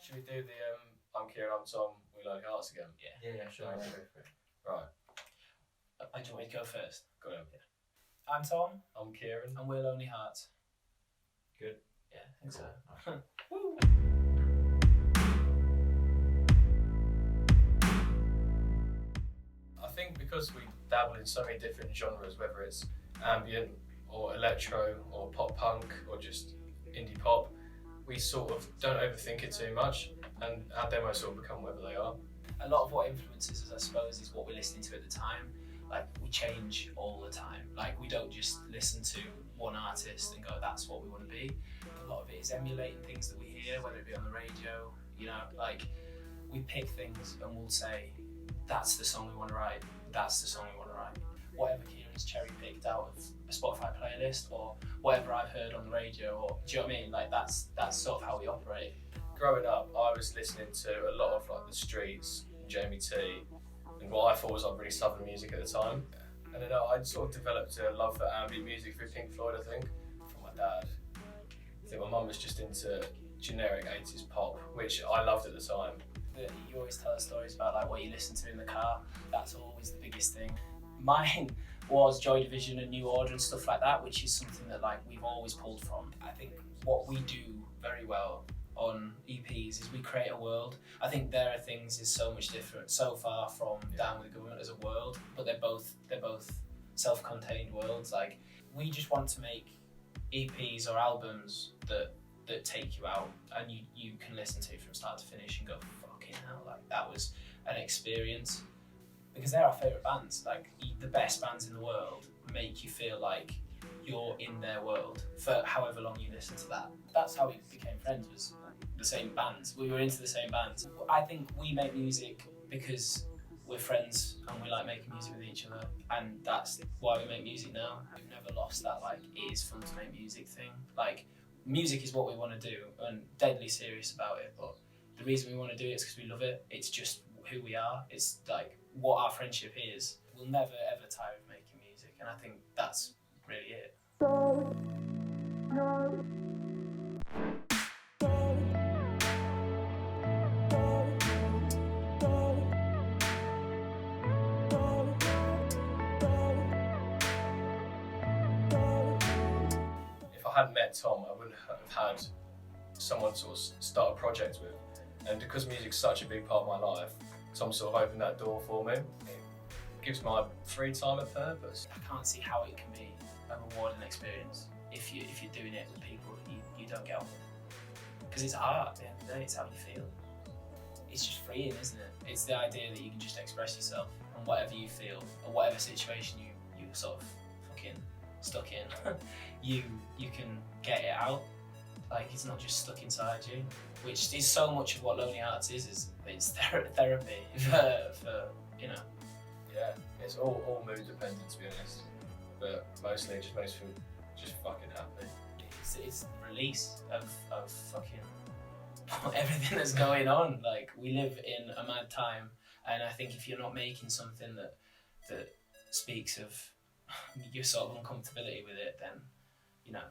Should we do the I'm Kieran, I'm Tom, we Lonely Hearts again? Yeah, sure. Right. Do you want me to go first? Go on. Yeah. I'm Tom. I'm Kieran. And we're Lonely Hearts. Good. Yeah, I think so. Woo. I think because we dabble in so many different genres, whether it's ambient or electro or pop punk or just indie pop, we sort of don't overthink it too much, and our demos sort of become whatever they are. A lot of what influences us, I suppose, is what we're listening to at the time. Like, we change all the time. Like, we don't just listen to one artist and go, that's what we want to be. A lot of it is emulating things that we hear, whether it be on the radio, you know, like, we pick things and we'll say, that's the song we want to write, that's the song we want to write. Whatever Kieran's cherry picked out of a Spotify playlist or whatever I've heard on the radio, or do you know what I mean? Like, that's sort of how we operate. Growing up, I was listening to a lot of like The Streets, Jamie T, and what I thought was like really southern music at the time. And then I sort of developed a love for ambient music through Pink Floyd, I think, from my dad. I think my mum was just into generic 80s pop, which I loved at the time. You always tell us stories about like what you listen to in the car. That's always the biggest thing. Mine was Joy Division and New Order and stuff like that, which is something that like we've always pulled from. I think what we do very well on EPs is we create a world. I think There Are Things is so much different, so far from Down with the Government as a world, but they're both self-contained worlds. Like, we just want to make EPs or albums that take you out and you can listen to from start to finish and go, fucking hell, like that was an experience. Because they're our favourite bands. Like, the best bands in the world make you feel like you're in their world for however long you listen to that. That's how we became friends, was the same bands. We were into the same bands. I think we make music because we're friends and we like making music with each other, and that's why we make music now. We've never lost that like it is fun to make music thing. Like, music is what we want to do and deadly serious about it, but the reason we want to do it is because we love it. It's just who we are. It's like what our friendship is. We'll never ever tire of making music, and I think that's really it. If I hadn't met Tom, I wouldn't have had someone to sort of start a project with. And because music's such a big part of my life, Tom sort of opened that door for me. It gives my free time a purpose. I can't see how it can be a rewarding experience if you're doing it with people that you don't get on with. Because it's art at the end of the day, it's how you feel. It's just freeing, isn't it? It's the idea that you can just express yourself and whatever you feel, or whatever situation you're sort of fucking stuck in, you can get it out. Like, it's not just stuck inside you, which is so much of what Lonely Hearts is it's therapy for you know. Yeah, it's all mood dependent, to be honest, but mostly it just makes me feel just fucking happy. It's release of fucking everything that's going on. Like, we live in a mad time, and I think if you're not making something that speaks of your sort of uncomfortability with it, then, you know.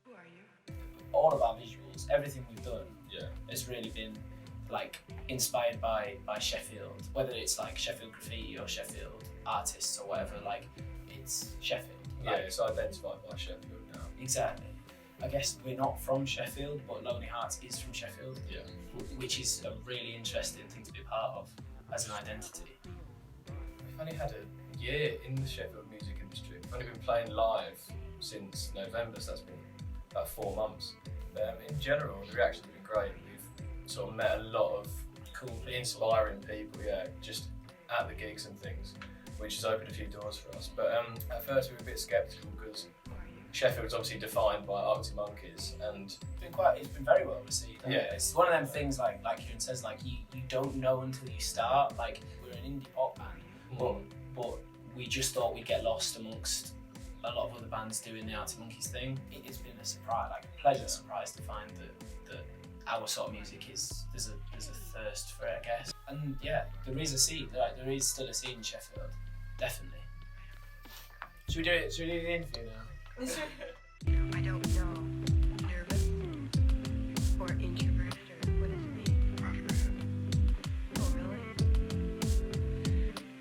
Who are you? All of our visuals, everything we've done, Yeah. has really been like inspired by Sheffield, whether it's like Sheffield graffiti or Sheffield artists or whatever. Like, it's Sheffield. Yeah, Like, it's identified by Sheffield now. exactly. I guess we're not from Sheffield, but Lonely Hearts is from Sheffield, Yeah. which is a really interesting thing to be part of as an identity. We've only had a year in the Sheffield music industry. We've only been playing live since November, so that's been about 4 months. In general, the reaction's been great. We've sort of met a lot of Cool, inspiring people, yeah, just at the gigs and things, which has opened a few doors for us. But at first we were a bit sceptical because Sheffield's obviously defined by Arctic Monkeys, and it's been very well received. Yeah. It's one of them things like Kieran says, like you don't know until you start. Like, we're an indie pop band, but we just thought we'd get lost amongst a lot of other bands doing the Arctic Monkeys thing. It's been a surprise, like a pleasant surprise to find that our sort of music is there's a thirst for it, I guess. And yeah, there is a scene. Like, there is still a scene in Sheffield, definitely. Should we do the interview now? I don't know.